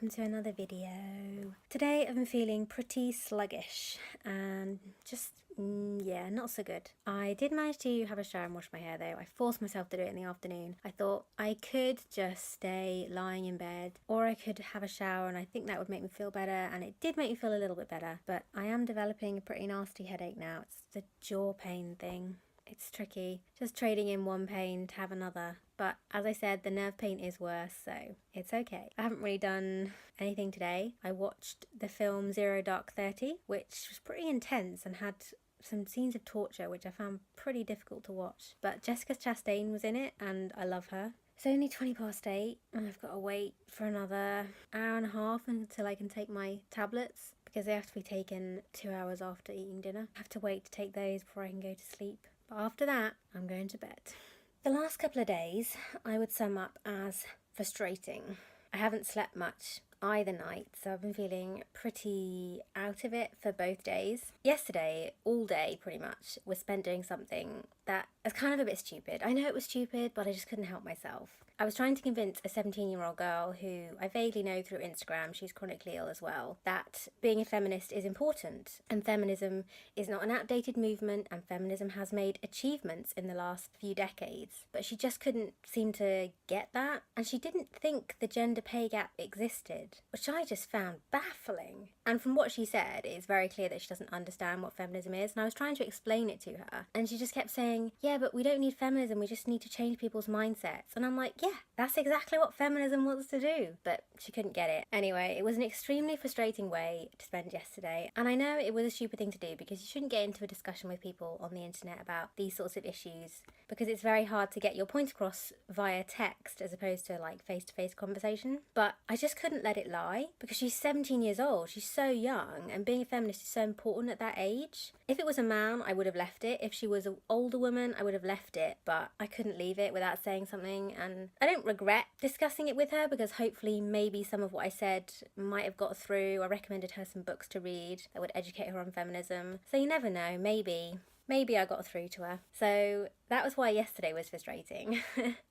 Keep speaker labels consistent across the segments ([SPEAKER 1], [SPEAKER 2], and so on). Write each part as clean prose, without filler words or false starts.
[SPEAKER 1] welcome to another video. Today I've been feeling pretty sluggish and just, not so good. I did manage to have a shower and wash my hair though. I forced myself to do it in the afternoon. I thought I could just stay lying in bed or I could have a shower and I think that would make me feel better, and it did make me feel a little bit better, but I am developing a pretty nasty headache now. It's the jaw pain thing. It's tricky, just trading in one pain to have another. But as I said, the nerve pain is worse, so it's okay. I haven't really done anything today. I watched the film Zero Dark 30, which was pretty intense and had some scenes of torture, which I found pretty difficult to watch. But Jessica Chastain was in it, and I love her. It's only 8:20, and I've got to wait for another hour and a half until I can take my tablets, because they have to be taken 2 hours after eating dinner. I have to wait to take those before I can go to sleep. But after that, I'm going to bed. The last couple of days I would sum up as frustrating. I haven't slept much either night, so I've been feeling pretty out of it for both days. Yesterday, all day pretty much, was spent doing something that was kind of a bit stupid. I know it was stupid, but I just couldn't help myself. I was trying to convince a 17-year-old girl who I vaguely know through Instagram, she's chronically ill as well, that being a feminist is important, and feminism is not an outdated movement, and feminism has made achievements in the last few decades. But she just couldn't seem to get that, and she didn't think the gender pay gap existed, which I just found baffling. And from what she said, it's very clear that she doesn't understand what feminism is, and I was trying to explain it to her, and she just kept saying, yeah, but we don't need feminism, we just need to change people's mindsets. And I'm like, yeah, that's exactly what feminism wants to do. But she couldn't get it. Anyway, it was an extremely frustrating way to spend yesterday, and I know it was a stupid thing to do, because you shouldn't get into a discussion with people on the internet about these sorts of issues, because it's very hard to get your point across via text as opposed to like face-to-face conversation. But I just couldn't let it lie, because she's 17 years old, she's so young, and being a feminist is so important at that age. If it was a man, I would have left it. If she was an older woman, I would have left it, but I couldn't leave it without saying something, and I don't regret discussing it with her, because hopefully maybe some of what I said might have got through. I recommended her some books to read that would educate her on feminism, so you never know, maybe I got through to her. So that was why yesterday was frustrating.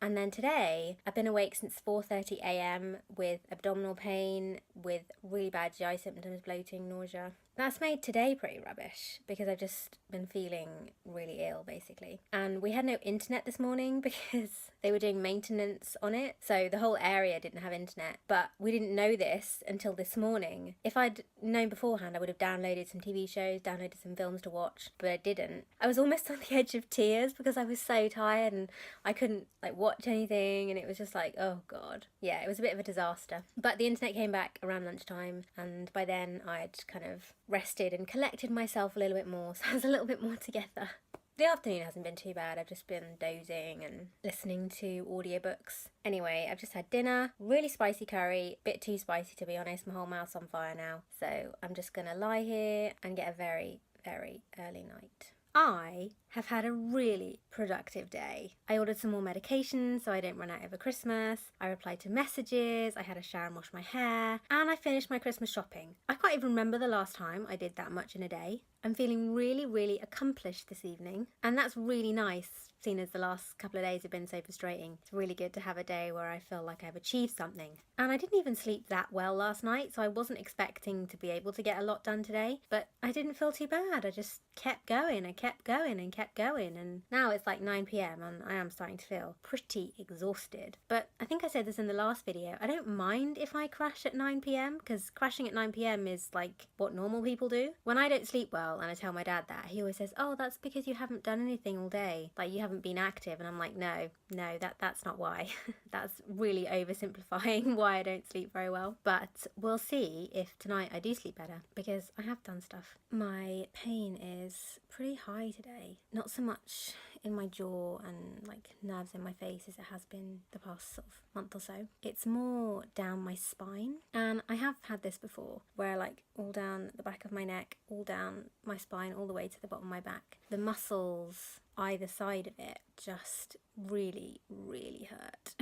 [SPEAKER 1] And then today, I've been awake since 4:30 a.m. with abdominal pain, with really bad GI symptoms, bloating, nausea. That's made today pretty rubbish, because I've just been feeling really ill, basically. And we had no internet this morning because they were doing maintenance on it, so the whole area didn't have internet. But we didn't know this until this morning. If I'd known beforehand, I would have downloaded some TV shows, downloaded some films to watch, but I didn't. I was almost on the edge of tears because I was so tired and I couldn't watch anything, and it was just like, oh god. Yeah, it was a bit of a disaster. But the internet came back around lunchtime, and by then I'd kind of rested and collected myself a little bit more, so I was a little bit more together. The afternoon hasn't been too bad. I've just been dozing and listening to audiobooks. Anyway, I've just had dinner, really spicy curry, bit too spicy to be honest, my whole mouth's on fire now. So I'm just gonna lie here and get a very, very early night. I have had a really productive day. I ordered some more medication so I don't run out over Christmas. I replied to messages, I had a shower and washed my hair, and I finished my Christmas shopping. I can't even remember the last time I did that much in a day. I'm feeling really, really accomplished this evening, and that's really nice, seeing as the last couple of days have been so frustrating. It's really good to have a day where I feel like I've achieved something. And I didn't even sleep that well last night, so I wasn't expecting to be able to get a lot done today, but I didn't feel too bad. I just kept going, and kept going, and now it's like 9 p.m. and I am starting to feel pretty exhausted. But I think I said this in the last video, I don't mind if I crash at 9 p.m, because crashing at 9 p.m. is like what normal people do. When I don't sleep well and I tell my dad that, he always says, oh, that's because you haven't done anything all day, like you haven't been active. And I'm like, no, that's not why. That's really oversimplifying why I don't sleep very well. But we'll see if tonight I do sleep better, because I have done stuff. My pain is pretty high today. Not so much in my jaw and nerves in my face as it has been the past sort of month or so. It's more down my spine, and I have had this before where all down the back of my neck, all down my spine, all the way to the bottom of my back. The muscles either side of it just really, really hurt.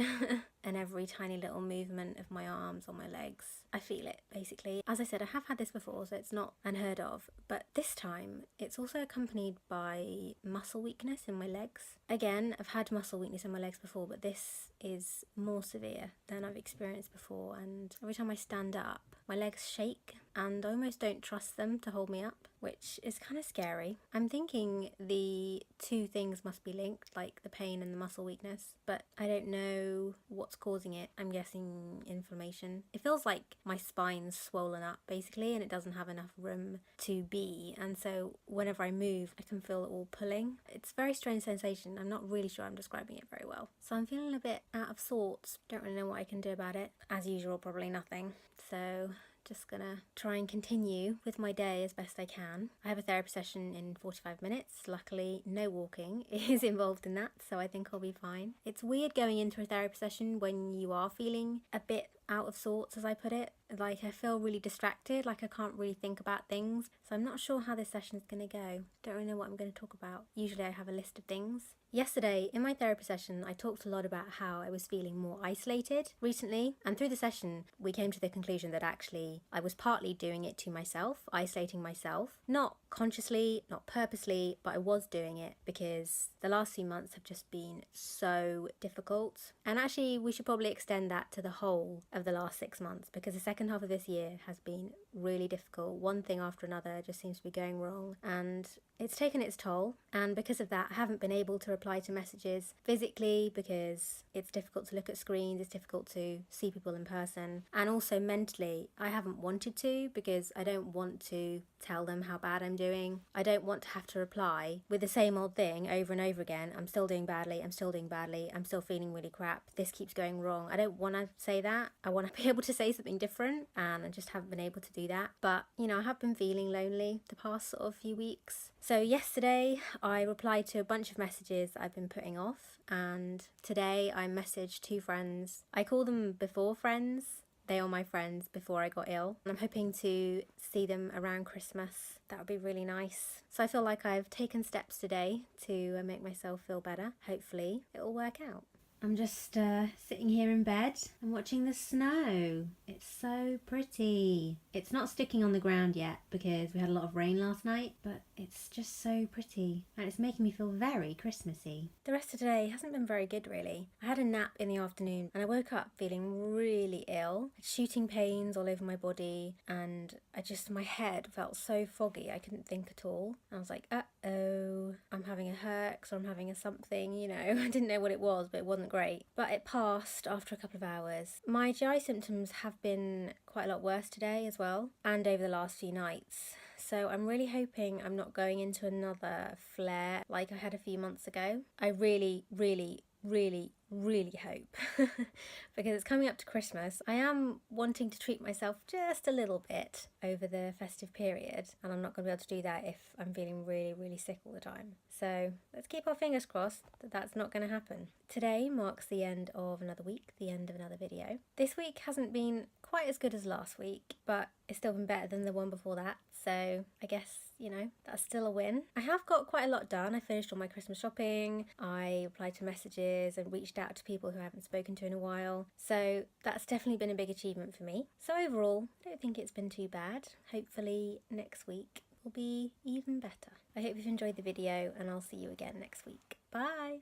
[SPEAKER 1] And every tiny little movement of my arms or my legs, I feel it basically. As I said, I have had this before, so it's not unheard of, but this time it's also accompanied by muscle weakness in my legs. Again, I've had muscle weakness in my legs before, but this is more severe than I've experienced before, and every time I stand up, my legs shake and I almost don't trust them to hold me up, which is kind of scary. I'm thinking the two things must be linked, like the pain and the muscle weakness, but I don't know what's causing it. I'm guessing inflammation. It feels like my spine's swollen up basically, and it doesn't have enough room to be, and so whenever I move I can feel it all pulling. It's a very strange sensation. I'm not really sure I'm describing it very well. So I'm feeling a bit out of sorts. Don't really know what I can do about it. As usual, probably nothing. So just gonna try and continue with my day as best I can. I have a therapy session in 45 minutes. Luckily, no walking is involved in that, so I think I'll be fine. It's weird going into a therapy session when you are feeling a bit out of sorts, as I put it. Like, I feel really distracted, like I can't really think about things. So I'm not sure how this session is going to go. Don't really know what I'm going to talk about. Usually I have a list of things. Yesterday, in my therapy session, I talked a lot about how I was feeling more isolated recently. And through the session, we came to the conclusion that actually I was partly doing it to myself, isolating myself. Not consciously, not purposely, but I was doing it because the last few months have just been so difficult. And actually, we should probably extend that to the whole of the last 6 months, because the second half of this year has been really difficult. One thing after another just seems to be going wrong, and it's taken its toll. And because of that, I haven't been able to reply to messages physically because it's difficult to look at screens, it's difficult to see people in person, and also mentally I haven't wanted to, because I don't want to tell them how bad I'm doing. I don't want to have to reply with the same old thing over and over again. I'm still doing badly, I'm still doing badly, I'm still feeling really crap, this keeps going wrong. I don't want to say that. I want to be able to say something different, and I just haven't been able to do that. But, you know, I have been feeling lonely the past sort of few weeks. So yesterday I replied to a bunch of messages that I've been putting off, and today I messaged 2 friends. I call them before friends. They are my friends before I got ill. I'm hoping to see them around Christmas. That would be really nice. So I feel like I've taken steps today to make myself feel better. Hopefully it will work out. I'm just sitting here in bed and watching the snow. It's so pretty. It's not sticking on the ground yet because we had a lot of rain last night, but it's just so pretty and it's making me feel very Christmassy. The rest of today hasn't been very good really. I had a nap in the afternoon and I woke up feeling really ill. I had shooting pains all over my body, and my head felt so foggy I couldn't think at all. I was like, uh-oh, I'm having a herx or I'm having a something, you know. I didn't know what it was, but it wasn't great. But it passed after a couple of hours. My GI symptoms have been quite a lot worse today as well, and over the last few nights. So I'm really hoping I'm not going into another flare like I had a few months ago. I really, really, really, really hope because it's coming up to Christmas. I am wanting to treat myself just a little bit over the festive period, and I'm not going to be able to do that if I'm feeling really, really sick all the time. So let's keep our fingers crossed that that's not going to happen. Today marks the end of another week, the end of another video. This week hasn't been quite as good as last week, but it's still been better than the one before that. So I guess, you know, that's still a win. I have got quite a lot done. I finished all my Christmas shopping. I replied to messages and reached out to people who I haven't spoken to in a while. So that's definitely been a big achievement for me. So overall, I don't think it's been too bad. Hopefully next week will be even better. I hope you've enjoyed the video, and I'll see you again next week. Bye!